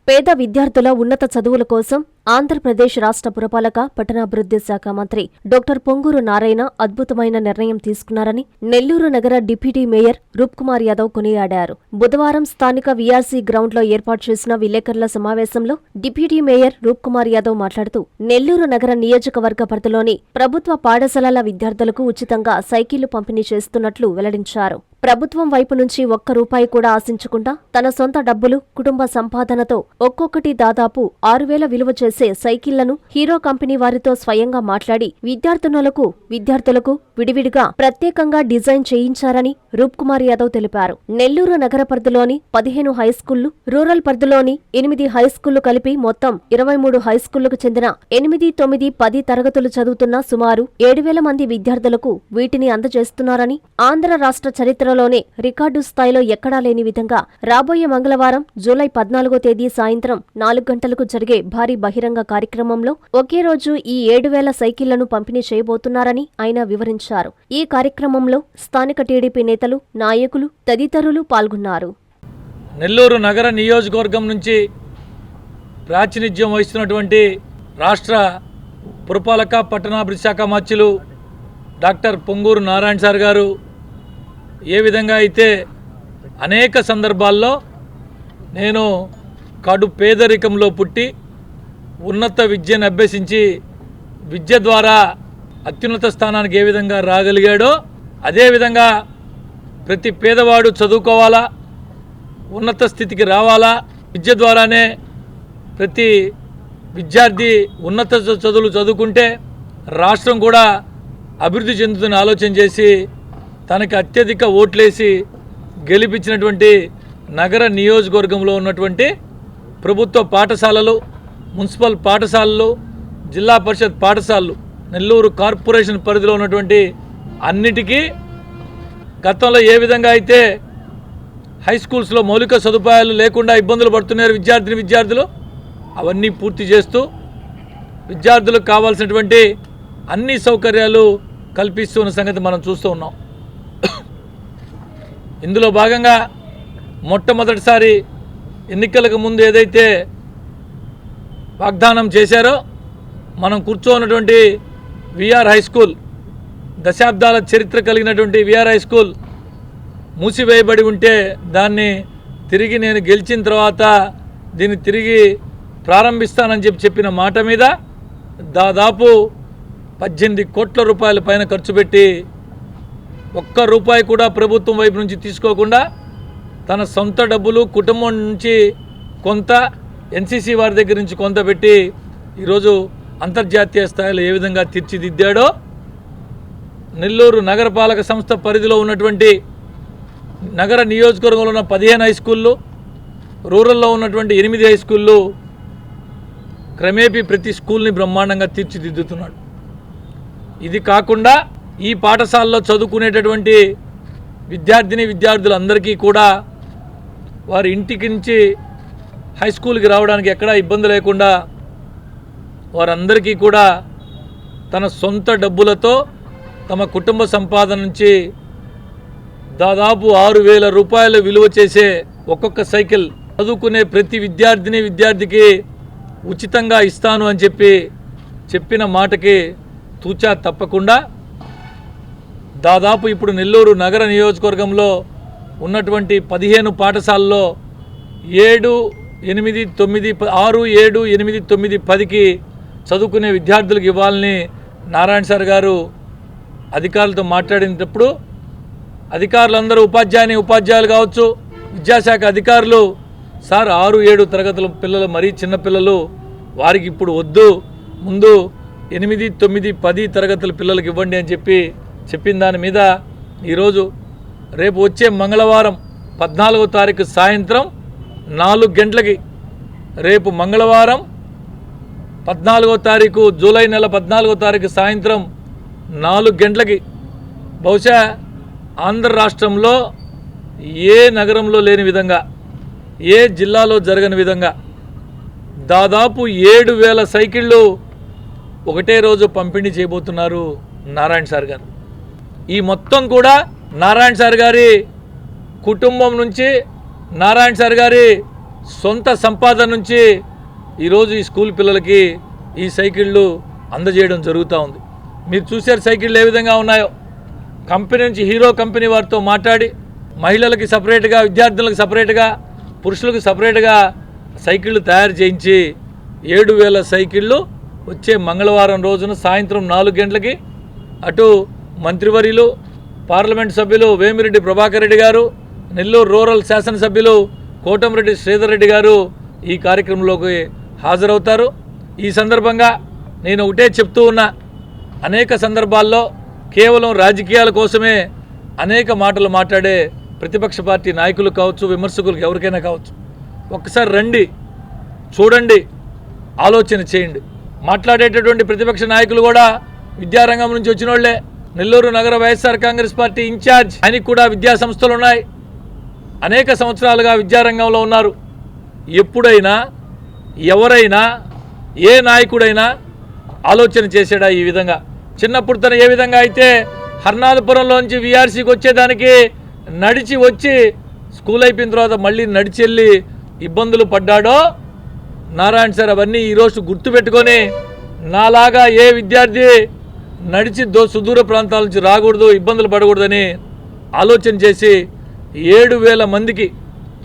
పేద విద్యార్థుల ఉన్నత చదువుల కోసం ఆంధ్రప్రదేశ్ రాష్ట్ర పురపాలక పట్టణాభివృద్ధి శాఖ మంత్రి డాక్టర్ పొంగూరు నారాయణ అద్భుతమైన నిర్ణయం తీసుకున్నారని నెల్లూరు నగర డిప్యూటీ మేయర్ రూప్కుమార్ యాదవ్ కొనియాడారు. బుధవారం స్థానిక వీఆర్సీ గ్రౌండ్లో ఏర్పాటు చేసిన విలేకరుల సమావేశంలో డిప్యూటీ మేయర్ రూప్కుమార్ యాదవ్ మాట్లాడుతూ నెల్లూరు నగర నియోజకవర్గ పరిధిలోని ప్రభుత్వ పాఠశాలల విద్యార్థులకు ఉచితంగా సైకిళ్లు పంపిణీ చేస్తున్నట్లు వెల్లడించారు. ప్రభుత్వం వైపు నుంచి ఒక్క రూపాయి కూడా ఆశించకుండా తన సొంత డబ్బులు, కుటుంబ సంపాదనతో ఒక్కొక్కటి దాదాపు 6,000 విలువ చేసే సైకిళ్లను హీరో కంపెనీ వారితో స్వయంగా మాట్లాడి విద్యార్థులకు విడివిడిగా ప్రత్యేకంగా డిజైన్ చేయించారని రూప్కుమార్ యాదవ్ తెలిపారు. నెల్లూరు నగర పరిధిలోని 15 హైస్కూళ్లు, రూరల్ పరిధిలోని 8 హైస్కూళ్లు కలిపి మొత్తం 23 హైస్కూళ్లకు చెందిన 8, 9, 10 తరగతులు చదువుతున్న సుమారు 7,000 మంది విద్యార్థులకు వీటిని అందజేస్తున్నారని, ఆంధ్ర రాష్ట్ర చరిత్రలోనే రికార్డు స్థాయిలో ఎక్కడా లేని విధంగా రాబోయే మంగళవారం జూలై 14వ తేదీ సాయంత్రం 4 గంటలకు జరిగే భారీ బహిరంగ కార్యక్రమంలో ఒకే రోజు ఈ 7,000 సైకిళ్లను పంపిణీ చేయబోతున్నారని ఆయన వివరించారు. ఈ కార్యక్రమంలో స్థానిక టీడీపీ నేతలు, నాయకులు తదితరులు పాల్గొన్నారు. నెల్లూరు నగర నియోజకవర్గం నుంచి ప్రాతినిధ్యం వహిస్తున్నటువంటి రాష్ట్ర పురపాలక పట్టణాభివృద్ధి శాఖ మంత్రులు డాక్టర్ పొంగూరు నారాయణ సార్ గారు ఏ విధంగా అయితే అనేక సందర్భాల్లో నేను కడు పేదరికంలో పుట్టి ఉన్నత విద్యను అభ్యసించి విద్య ద్వారా అత్యున్నత స్థానానికి ఏ విధంగా రాగలిగాడో అదేవిధంగా ప్రతి పేదవాడు చదువుకోవాలా, ఉన్నత స్థితికి రావాలా, విద్య ద్వారానే ప్రతి విద్యార్థి ఉన్నత చదువులు చదువుకుంటే రాష్ట్రం కూడా అభివృద్ధి చెందుతున్న ఆలోచన చేసి తనకి అత్యధిక ఓట్లేసి గెలిపించినటువంటి నగర నియోజకవర్గంలో ఉన్నటువంటి ప్రభుత్వ పాఠశాలలు, మున్సిపల్ పాఠశాలలు, జిల్లా పరిషత్ పాఠశాలలు, నెల్లూరు కార్పొరేషన్ పరిధిలో ఉన్నటువంటి అన్నిటికీ గతంలో ఏ విధంగా అయితే హై స్కూల్స్లో మౌలిక సదుపాయాలు లేకుండా ఇబ్బందులు పడుతున్నారు విద్యార్థులు, అవన్నీ పూర్తి చేస్తూ విద్యార్థులకు కావాల్సినటువంటి అన్ని సౌకర్యాలు కల్పిస్తున్న సంగతి మనం చూస్తూ ఉన్నాం. ఇందులో భాగంగా మొట్టమొదటిసారి ఎన్నికలకు ముందు ఏదైతే వాగ్దానం చేశారో మనం కూర్చోన్నటువంటి విఆర్ హై స్కూల్, దశాబ్దాల చరిత్ర కలిగినటువంటి విఆర్ హై స్కూల్ మూసివేయబడి ఉంటే దాన్ని తిరిగి నేను గెలిచిన తర్వాత దీన్ని తిరిగి ప్రారంభిస్తానని చెప్పిన మాట మీద దాదాపు 18 కోట్ల రూపాయల పైన ఖర్చు పెట్టి ఒక్క రూపాయి కూడా ప్రభుత్వం వైపు నుంచి తీసుకోకుండా తన సొంత డబ్బులు, కుటుంబం నుంచి కొంత, ఎన్సీసీ వారి దగ్గర నుంచి కొంత పెట్టి ఈరోజు అంతర్జాతీయ స్థాయిలో ఏ విధంగా తీర్చిదిద్దాడో నెల్లూరు నగరపాలక సంస్థ పరిధిలో ఉన్నటువంటి నగర నియోజకవర్గంలో ఉన్న 15 హై స్కూళ్ళు, రూరల్లో ఉన్నటువంటి 8 హై స్కూళ్ళు క్రమేపీ ప్రతి స్కూల్ని బ్రహ్మాండంగా తీర్చిదిద్దుతున్నాడు. ఇది కాకుండా ఈ పాఠశాలలో చదువుకునేటటువంటి విద్యార్థులందరికీ కూడా వారి ఇంటికి నుంచి హై స్కూల్కి రావడానికి ఎక్కడా ఇబ్బంది లేకుండా వారందరికీ కూడా తన సొంత డబ్బులతో తమ కుటుంబ సంపాదన నుంచి దాదాపు 6,000 రూపాయలు విలువ చేసే ఒక్కొక్క సైకిల్ చదువుకునే ప్రతి విద్యార్థికి ఉచితంగా ఇస్తాను అని చెప్పిన మాటకి తూచా తప్పకుండా దాదాపు ఇప్పుడు నెల్లూరు నగర నియోజకవర్గంలో ఉన్నటువంటి 15 పాఠశాలల్లో 7, 8, 9, 6, 7, 8, 9, 10కి చదువుకునే విద్యార్థులకు ఇవ్వాలని నారాయణ సార్ గారు అధికారులతో మాట్లాడినప్పుడు అధికారులందరూ ఉపాధ్యాయులు కావచ్చు, విద్యాశాఖ అధికారులు సార్ 6, 7 తరగతుల పిల్లలు, మరీ చిన్నపిల్లలు, వారికి ఇప్పుడు వద్దు, ముందు 8, 9, 10 తరగతుల పిల్లలకి ఇవ్వండి అని చెప్పిన దాని మీద ఈరోజు రేపు వచ్చే మంగళవారం 14వ తారీఖు సాయంత్రం 4 గంటలకి, రేపు మంగళవారం 14వ తారీఖు జూలై నెల 14వ తారీఖు సాయంత్రం 4 గంటలకి బహుశా ఆంధ్ర రాష్ట్రంలో ఏ నగరంలో లేని విధంగా, ఏ జిల్లాలో జరగని విధంగా దాదాపు 7,000 సైకిళ్ళు ఒకటే రోజు పంపిణీ చేయబోతున్నారు నారాయణ సార్ గారు. ఈ మొత్తం కూడా నారాయణ సార్ గారి కుటుంబం నుంచి, నారాయణ సార్ గారి సొంత సంపాదన నుంచి ఈరోజు ఈ స్కూల్ పిల్లలకి ఈ సైకిళ్ళు అందజేయడం జరుగుతూ ఉంది. మీరు చూసారు సైకిళ్ళు ఏ విధంగా ఉన్నాయో. కంపెనీ నుంచి హీరో కంపెనీ వారితో మాట్లాడి మహిళలకి సపరేట్గా, విద్యార్థులకు సపరేట్గా, పురుషులకు సపరేట్గా సైకిళ్ళు తయారు చేయించి 7,000 సైకిళ్ళు వచ్చే మంగళవారం రోజున సాయంత్రం 4 గంటలకి అటు మంత్రివర్యులు, పార్లమెంట్ సభ్యులు వేమిరెడ్డి ప్రభాకర్ రెడ్డి గారు, నెల్లూరు రూరల్ శాసనసభ్యులు కోటంరెడ్డి శ్రీధర్ రెడ్డి గారు ఈ కార్యక్రమంలోకి హాజరవుతారు. ఈ సందర్భంగా నేను ఒకటే చెప్తూ ఉన్నా, అనేక సందర్భాల్లో కేవలం రాజకీయాల కోసమే అనేక మాటలు మాట్లాడే ప్రతిపక్ష పార్టీ నాయకులు కావచ్చు, విమర్శకులకు ఎవరికైనా కావచ్చు, ఒక్కసారి రండి, చూడండి, ఆలోచన చేయండి. మాట్లాడేటటువంటి ప్రతిపక్ష నాయకులు కూడా విద్యారంగం నుంచి వచ్చిన వాళ్ళే. నెల్లూరు నగర వైఎస్ఆర్ కాంగ్రెస్ పార్టీ ఇన్ఛార్జ్, ఆయనకు కూడా విద్యా సంస్థలు ఉన్నాయి, అనేక సంవత్సరాలుగా విద్యారంగంలో ఉన్నారు. ఎప్పుడైనా ఎవరైనా ఏ నాయకుడైనా ఆలోచన చేశాడా ఈ విధంగా? చిన్నప్పుడు తను ఏ విధంగా అయితే హర్నాథపురంలోంచి వీఆర్సీకి వచ్చేదానికి నడిచి వచ్చి స్కూల్ అయిపోయిన తర్వాత మళ్ళీ నడిచి వెళ్ళి ఇబ్బందులు పడ్డాడో నారాయణ సార్ అవన్నీ ఈరోజు గుర్తుపెట్టుకొని నాలాగా ఏ విద్యార్థి నడిచి సుదూర ప్రాంతాల నుంచి రాకూడదు, ఇబ్బందులు పడకూడదని ఆలోచన చేసి 7,000 మందికి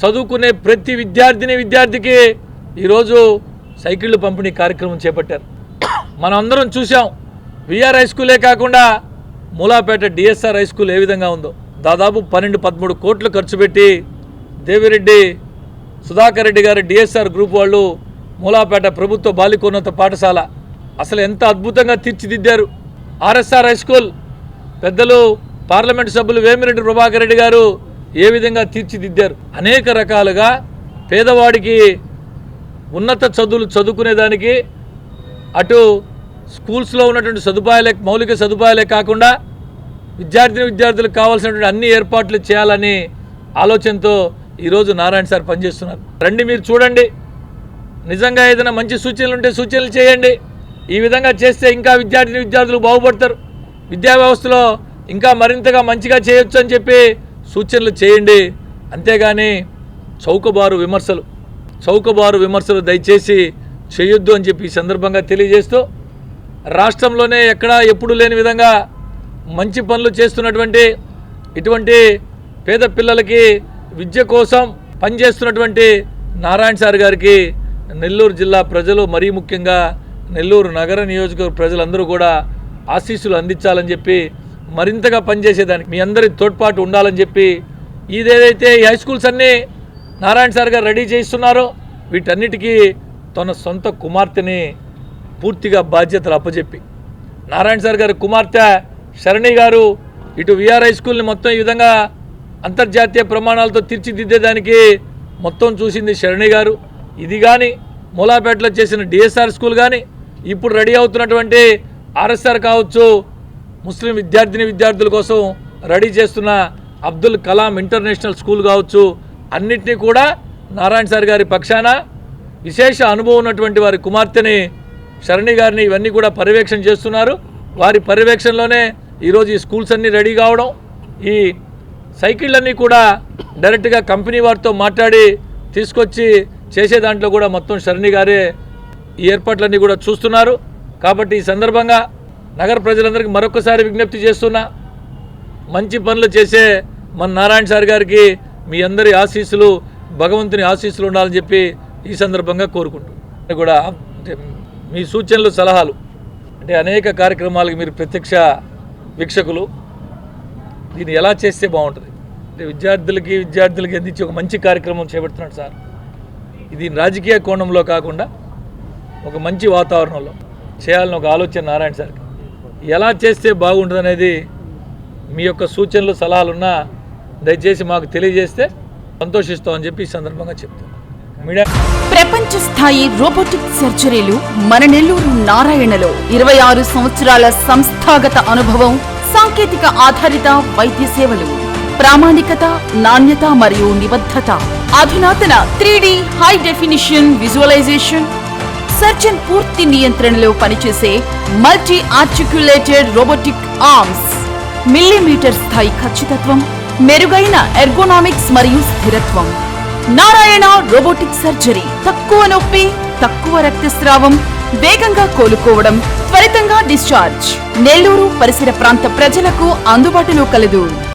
చదువుకునే ప్రతి విద్యార్థికి ఈరోజు సైకిళ్ళు పంపిణీ కార్యక్రమం చేపట్టారు. మనం అందరం చూసాం. విఆర్ హై స్కూలే కాకుండా మూలాపేట డిఎస్ఆర్ హై స్కూల్ ఏ విధంగా ఉందో. దాదాపు 12-13 కోట్లు ఖర్చు పెట్టి దేవిరెడ్డి సుధాకర్ రెడ్డి గారు డిఎస్ఆర్ గ్రూప్ వాళ్ళు మూలాపేట ప్రభుత్వ బాలికోన్నత పాఠశాల అసలు ఎంత అద్భుతంగా తీర్చిదిద్దారు. ఆర్ఎస్ఆర్ హై స్కూల్ పెద్దలు పార్లమెంటు సభ్యులు వేమిరెడ్డి ప్రభాకర్ రెడ్డి గారు ఏ విధంగా తీర్చిదిద్దారు. అనేక రకాలుగా పేదవాడికి ఉన్నత చదువులు చదువుకునేదానికి అటు స్కూల్స్లో ఉన్నటువంటి సదుపాయాలే, మౌలిక సదుపాయాలే కాకుండా విద్యార్థులకు కావాల్సినటువంటి అన్ని ఏర్పాట్లు చేయాలని ఆలోచనతో ఈరోజు నారాయణ సార్ పనిచేస్తున్నారు. రండి, మీరు చూడండి. నిజంగా ఏదైనా మంచి సూచనలు ఉంటే సూచనలు చేయండి. ఈ విధంగా చేస్తే ఇంకా విద్యార్థులు బాగుపడతారు. విద్యా వ్యవస్థలో ఇంకా మరింతగా మంచిగా చేయొచ్చు అని చెప్పి సూచనలు చేయండి. అంతేగాని చౌకబారు విమర్శలు దయచేసి చేయొద్దు అని చెప్పి ఈ సందర్భంగా తెలియజేస్తూ, రాష్ట్రంలోనే ఎక్కడా ఎప్పుడు లేని విధంగా మంచి పనులు చేస్తున్నటువంటి ఇటువంటి పేద పిల్లలకి విద్య కోసం పనిచేస్తున్నటువంటి నారాయణ సార్ గారికి నెల్లూరు జిల్లా ప్రజలు, మరీ ముఖ్యంగా నెల్లూరు నగర నియోజకవర్గ ప్రజలందరూ కూడా ఆశీస్సులు అందించాలని చెప్పి, మరింతగా పనిచేసేదానికి మీ అందరి తోడ్పాటు ఉండాలని చెప్పి, ఇదేదైతే ఈ హై స్కూల్స్ అన్నీ నారాయణ సార్ గారు రెడీ చేస్తున్నారో వీటన్నిటికీ తన సొంత కుమార్తెని పూర్తిగా బాధ్యతలు అప్పచెప్పి, నారాయణ సార్ గారి కుమార్తె శరణి గారు ఇటు విఆర్ హై స్కూల్ని మొత్తం ఈ విధంగా అంతర్జాతీయ ప్రమాణాలతో తీర్చిదిద్దేదానికి మొత్తం చూసింది శరణి గారు. ఇది కానీ మూలాపేటలో చేసిన డిఎస్ఆర్ స్కూల్ కానీ, ఇప్పుడు రెడీ అవుతున్నటువంటి ఆర్ఎస్ఆర్ కావచ్చు, ముస్లిం విద్యార్థుల కోసం రెడీ చేస్తున్న అబ్దుల్ కలాం ఇంటర్నేషనల్ స్కూల్ కావచ్చు, అన్నిటినీ కూడా నారాయణ సార్ గారి పక్షాన విశేష అనుభవం ఉన్నటువంటి వారి కుమార్తెని శరణి గారిని ఇవన్నీ కూడా పర్యవేక్షణ చేస్తున్నారు. వారి పర్యవేక్షణలోనే ఈరోజు ఈ స్కూల్స్ అన్నీ రెడీ కావడం, ఈ సైకిళ్ళన్నీ కూడా డైరెక్ట్గా కంపెనీ వారితో మాట్లాడి తీసుకొచ్చి చేసే దాంట్లో కూడా మొత్తం శరణి గారే ఈ ఏర్పాట్లన్నీ కూడా చూస్తున్నారు. కాబట్టి ఈ సందర్భంగా నగర ప్రజలందరికీ మరొకసారి విజ్ఞప్తి చేస్తున్నా, మంచి పనులు చేసే మన నారాయణ సార్ గారికి మీ అందరి ఆశీస్సులు, భగవంతుని ఆశీస్సులు ఉండాలని చెప్పి ఈ సందర్భంగా కోరుకుంటున్నాను. కూడా అంటే మీ సూచనలు, సలహాలు, అంటే అనేక కార్యక్రమాలకు మీరు ప్రత్యక్ష వీక్షకులు, దీన్ని ఎలా చేస్తే బాగుంటుంది అంటే విద్యార్థులకి అందించి ఒక మంచి కార్యక్రమం చేపడుతున్నాడు సార్. ఇది రాజకీయ కోణంలో కాకుండా ఒక మంచి వాతావరణంలో చేయాలని ఒక ఆలోచన నారాయణ సార్కి. ఎలా చేస్తే బాగుంటుంది అనేది మీ యొక్క సూచనలు, సలహాలున్నా దయచేసి మాకు తెలియజేస్తే సంతోషిస్తామని చెప్పి ఈ సందర్భంగా చెప్తాను. ప్రపంచ స్థాయి రోబోటిక్ సర్జరీలు మన నెల్లూరు నారాయణలో 26 సంవత్సరాల సంస్థాగత అనుభవం, సాంకేతిక ఆధారిత వైద్య సేవలు, ప్రామాణికత, నాణ్యత మరియు నిబద్ధత, అధునాతన 3D high definition visualisation, surgeon పూర్తి నియంత్రణలో పనిచేసే multi articulated robotic arms, millimetre స్థాయి ఖచ్చితత్వం, మెరుగైన ఎర్గోనామిక్స్ మరియు స్థిరత్వం, నారాయణ రోబోటిక్ సర్జరీ. తక్కువ నొప్పి, తక్కువ రక్తస్రావం, వేగంగా కోలుకోవడం, త్వరితంగా డిశ్చార్జ్. నెల్లూరు పరిసర ప్రాంత ప్రజలకు అందుబాటులో కలదు.